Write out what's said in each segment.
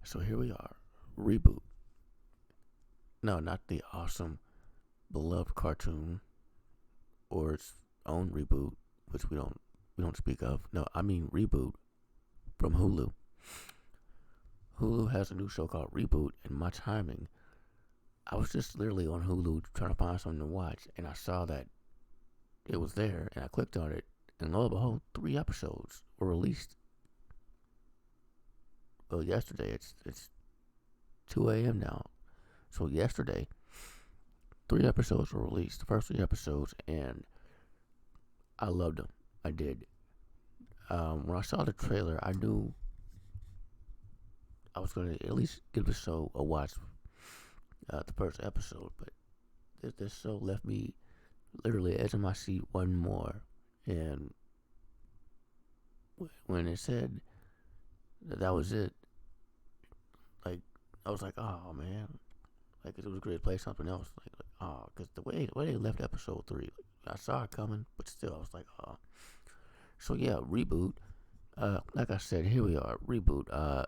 So here we are. Reboot. No, not the awesome, beloved cartoon or its own reboot, which we don't speak of. No, I mean Reboot from Hulu. Hulu has a new show called Reboot, and my timing. I was just literally on Hulu trying to find something to watch, and I saw that it was there, and I clicked on it, and lo and behold, 3 episodes were released. Well, yesterday it's 2 a.m. now. So yesterday, 3 episodes were released. The first 3 episodes, and I loved them. I did. When I saw the trailer, I knew I was going to at least give the show a watch. The first episode, but this show left me literally edge of my seat one more. And when it said that was it, like I was like, oh man, like it was great to play something else. Like oh, because the way they left episode 3, I saw it coming, but still I was like, oh. So yeah, Reboot. Like I said, here we are, Reboot.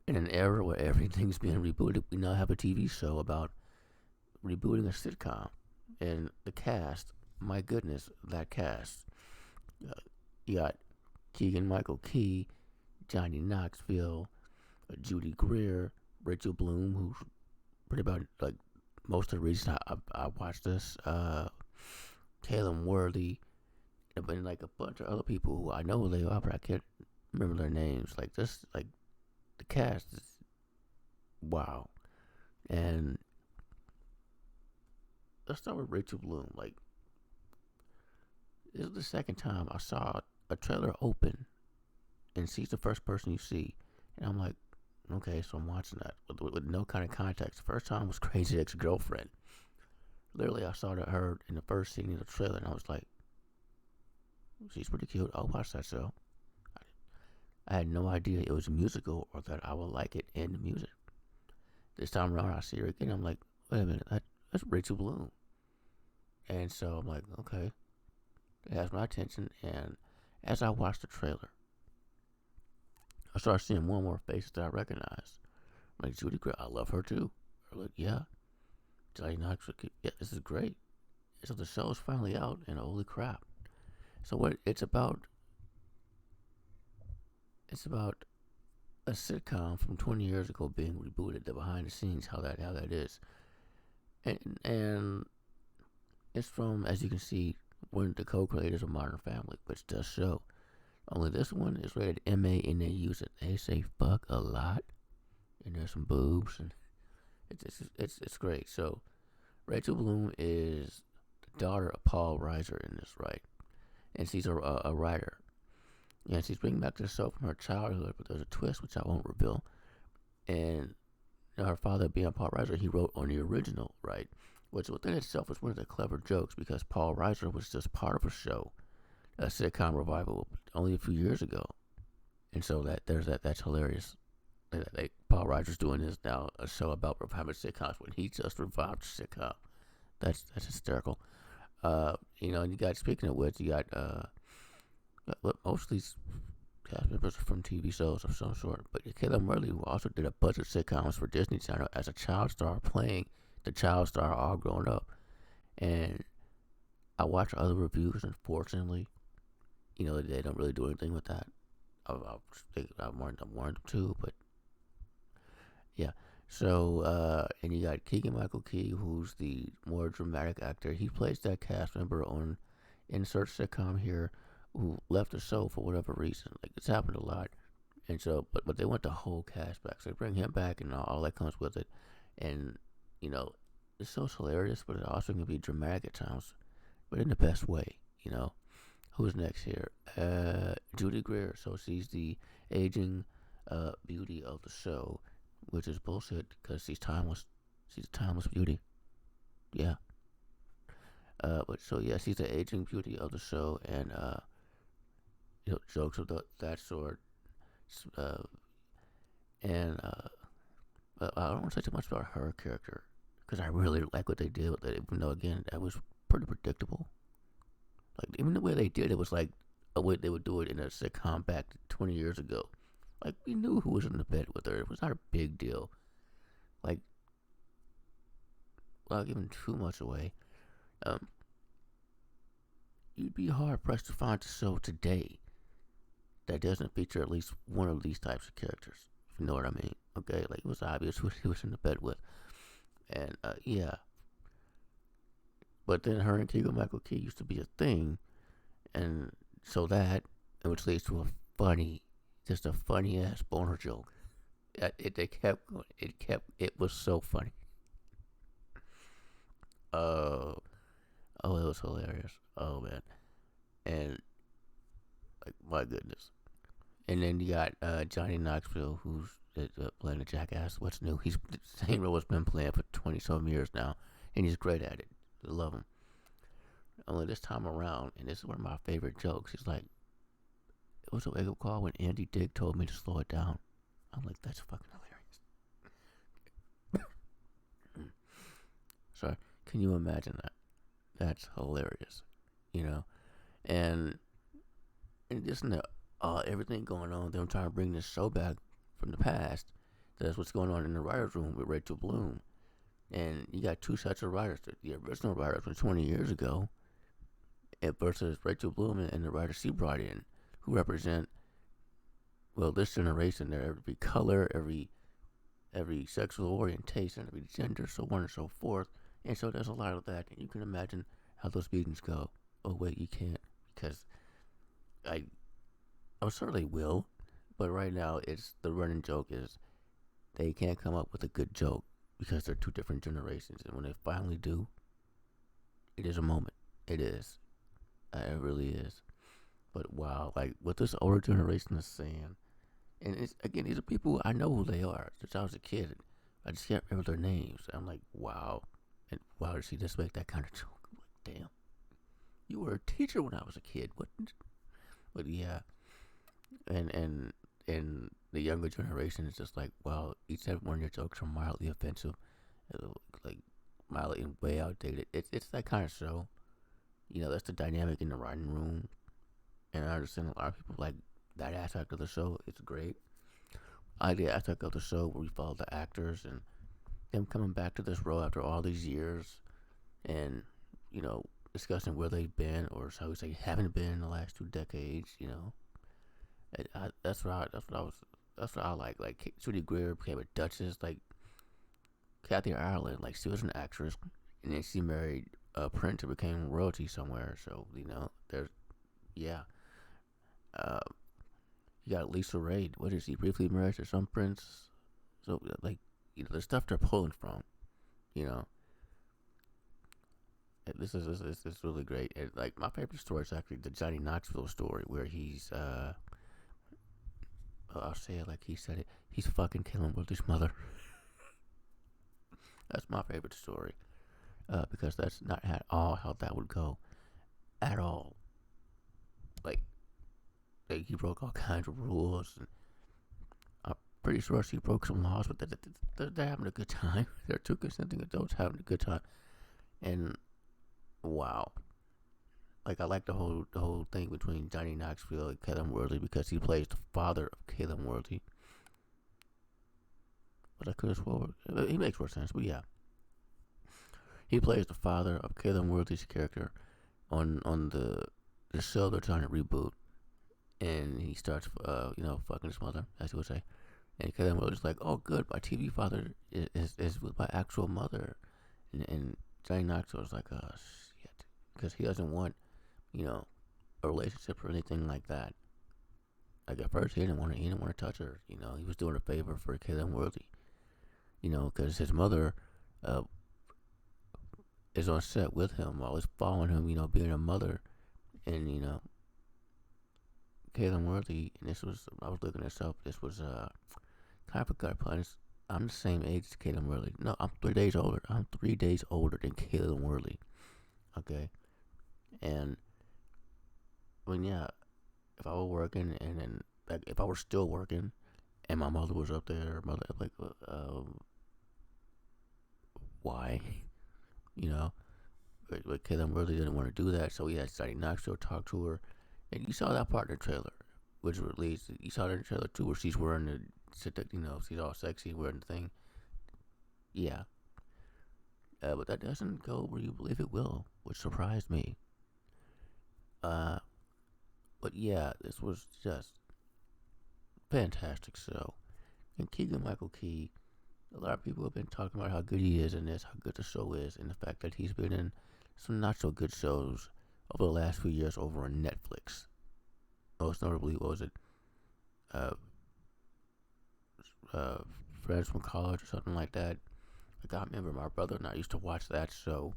In an era where everything's being rebooted, we now have a TV show about rebooting a sitcom. And the cast, my goodness, that cast. You got Keegan Michael Key, Johnny Knoxville, Judy Greer, Rachel Bloom, who's pretty about like most of the reasons I watched this. Caleb Worthy, and like a bunch of other people who I know who they are, but I can't remember their names. Like this, like the cast is wow. And let's start with Rachel Bloom. Like this is the second time I saw a trailer open and she's the first person you see, and I'm like, okay, so I'm watching that with no kind of context. The first time was Crazy Ex-Girlfriend. Literally, I saw her in the first scene of the trailer, and I was like, she's pretty cute. I'll watch that show. I had no idea it was a musical or that I would like it in the music. This time around, I see her again. I'm like, wait a minute, that's Rachel Bloom. And so I'm like, okay, it has my attention. And as I watched the trailer, I started seeing more and more faces that I recognized. I'm like Judy Greer, I love her too. I'm like, yeah, Johnny Knoxville, yeah, this is great. So the show is finally out, and holy crap! So what it's about? It's about a sitcom from 20 years ago being rebooted. The behind the scenes, how that is, and it's from, as you can see, one of the co-creators of Modern Family, which does show. Only this one is rated MA, and they use it. They say fuck a lot, and there's some boobs, and it's great. So Rachel Bloom is the daughter of Paul Reiser in this, right? And she's a writer. And she's bringing back the show from her childhood, but there's a twist which I won't reveal. And her father, being Paul Reiser, he wrote on the original, right? Which within itself was one of the clever jokes because Paul Reiser was just part of a show, a sitcom revival, only a few years ago. And so that's hilarious. Paul Reiser's doing this now, a show about reviving sitcoms when he just revived a sitcom. That's hysterical. And you got, speaking of which, you got most of these cast members are from TV shows of some sort. But Caleb Murley, who also did a bunch of sitcoms for Disney Channel as a child star, playing the child star all grown up. And I watch other reviews, and fortunately, they don't really do anything with that. I warned them too, but yeah. So, and you got Keegan Michael Key, who's the more dramatic actor. He plays that cast member on insert sitcom here, who left the show for whatever reason. Like, it's happened a lot. And so, but they want the whole cast back. So they bring him back and all that comes with it. And, it's so hilarious, but it also can be dramatic at times, but in the best way, Who's next here? Judy Greer. So she's the aging beauty of the show, which is bullshit because she's timeless. She's a timeless beauty. Yeah. But so yeah, she's the aging beauty of the show, and jokes of that sort. Uh, and I don't want to say too much about her character because I really like what they did with it. Even though again, that was pretty predictable. Like even the way they did it was like a way they would do it in a sitcom back 20 years ago. Like, we knew who was in the bed with her. It was not a big deal. Like, without giving too much away, um, you'd be hard pressed to find a show today that doesn't feature at least one of these types of characters. If you know what I mean. Okay, like, it was obvious who he was in the bed with. And, yeah. But then her and Keegan Michael Key used to be a thing. And so that, which leads to a funny, just a funny ass boner joke. It was so funny. Oh, it was hilarious. Oh man, and like my goodness. And then you got Johnny Knoxville, who's playing the jackass. What's new? He's the same role has been playing for 20-some years now, and he's great at it. I love him. Only this time around, and this is one of my favorite jokes. He's like, "It was a wake up call when Andy Dick told me to slow it down." I'm like, "That's fucking hilarious." Sorry, can you imagine that? That's hilarious, you know. And isn't it everything going on? Them trying to bring this show back from the past. That's what's going on in the writers' room with Rachel Bloom. And you got two sets of writers. The original writers from 20 years ago, versus Rachel Bloom and the writers she brought in, who represent, well, this generation. There, every color, every sexual orientation, every gender, so on and so forth. And so there's a lot of that. And you can imagine how those meetings go. Oh wait, you can't, because I certainly will, but right now it's the running joke is they can't come up with a good joke because they're two different generations, and when they finally do, it is a moment. It is. It really is. But wow, like what this older generation is saying, and it's again, these are people I know who they are since I was a kid. I just can't remember their names. I'm like, wow, and wow, did she just make that kind of joke? I'm like, damn, you were a teacher when I was a kid. What? But yeah, and the younger generation is just like, wow, each and every one of your jokes are mildly offensive, like mildly and way outdated. It's that kind of show. You know, that's the dynamic in the writing room, and I understand a lot of people like that aspect of the show. It's great. I like the aspect of the show where we follow the actors and them coming back to this role after all these years, and you know, discussing where they've been or how we say haven't been in the last 2 decades. You know, that's what I like. Like Judy Greer became a duchess. Like Kathy Ireland, like she was an actress, and then she married a prince and became royalty somewhere. So you know, there's yeah. Uh, you got Lisa Ray. What is she briefly married to some prince? So like, you know, the stuff they're pulling from. You know, this is really great. And, like my favorite story is actually the Johnny Knoxville story where he's I'll say it like he said it. He's fucking killing Willie's mother. That's my favorite story. Because that's not at all how that would go. At all. Like he broke all kinds of rules. And I'm pretty sure she broke some laws, but they're having a good time. They're two consenting adults having a good time. And wow. Like I like the whole thing between Johnny Knoxville and Caleb Worthy because he plays the father of Caleb Worthy. But I could have sworn he makes more sense. But yeah, he plays the father of Caleb Worthy's character on the show they're trying to reboot, and he starts fucking his mother, as he would say. And Caleb Worthy's like, oh good, my TV father is with my actual mother, and Johnny Knoxville's like, oh shit, because he doesn't want, you know, a relationship or anything like that. Like at first he didn't want to touch her. You know, he was doing a favor for Caleb Worthy. You know, because his mother is on set with him while he's following him. You know, being a mother, and you know, Caleb Worthy. And I was looking this up. This was kind of a gut punch. I'm the same age as Caleb Worthy. No, I'm 3 days older. I'm 3 days older than Caleb Worthy. Okay, and yeah, if I were working and then like if I were still working and my mother was up there, like why? You know, but Caleb really didn't want to do that, so he had Johnny Knoxville talk to her, and you saw that part in the trailer. which released. You saw that in the trailer too, where she's wearing the, she's all sexy wearing the thing. Yeah, but that doesn't go where you believe it will, which surprised me. Uh, but yeah, this was just fantastic show. And Keegan Michael Key, a lot of people have been talking about how good he is in this, how good the show is, and the fact that he's been in some not so good shows over the last few years over on Netflix. Most notably, what was it? Uh, Friends from College or something like that. Like, I remember my brother and I used to watch that show,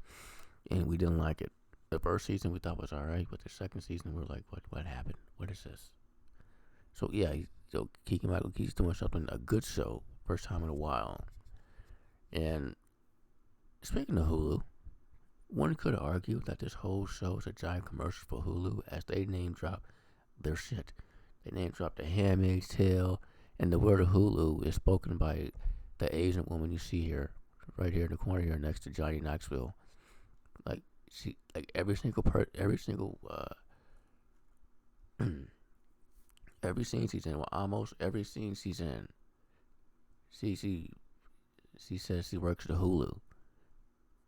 and we didn't like it. The first season we thought was alright, but the second season we were like, what happened? What is this? So yeah, Keegan Michael Key's doing something, a good show, first time in a while. And speaking of Hulu, one could argue that this whole show is a giant commercial for Hulu as they name drop their shit. They name drop The Handmaid's Tale, and the word of Hulu is spoken by the Asian woman you see here, right here in the corner here next to Johnny Knoxville. Like every single every scene she's in, well, almost every scene she's in, she says she works at Hulu.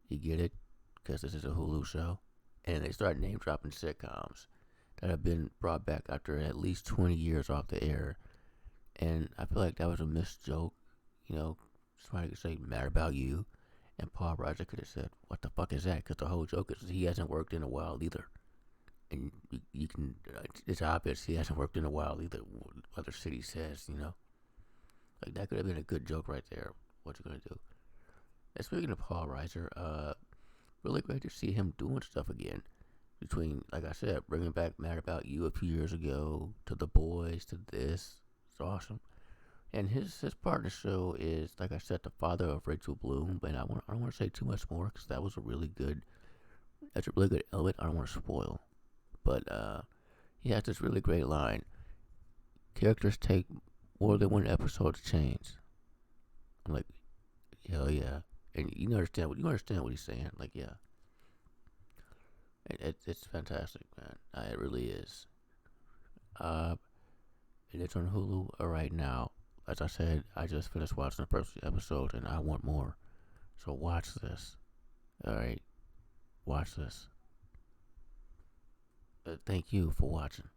You get it? Because this is a Hulu show. And they start name dropping sitcoms that have been brought back after at least 20 years off the air. And I feel like that was a missed joke. Somebody could say, Mad About You. And Paul Reiser could have said, what the fuck is that? Because the whole joke is he hasn't worked in a while either. And you can, it's obvious he hasn't worked in a while either. Other city says, Like, that could have been a good joke right there. What you gonna do? And speaking of Paul Reiser, really great to see him doing stuff again. Between, like I said, bringing back Mad About You a few years ago, to The Boys, to this. It's awesome. And his partner show is, like I said, the father of Rachel Bloom. But I don't want to say too much more because that's a really good element. I don't want to spoil. But he has this really great line. Characters take more than one episode to change. I'm like, hell yeah. And you understand what he's saying. Like, yeah. It's fantastic, man. It really is. And it's on Hulu right now. As I said, I just finished watching the first episode, and I want more. So watch this. Alright? Watch this. Thank you for watching.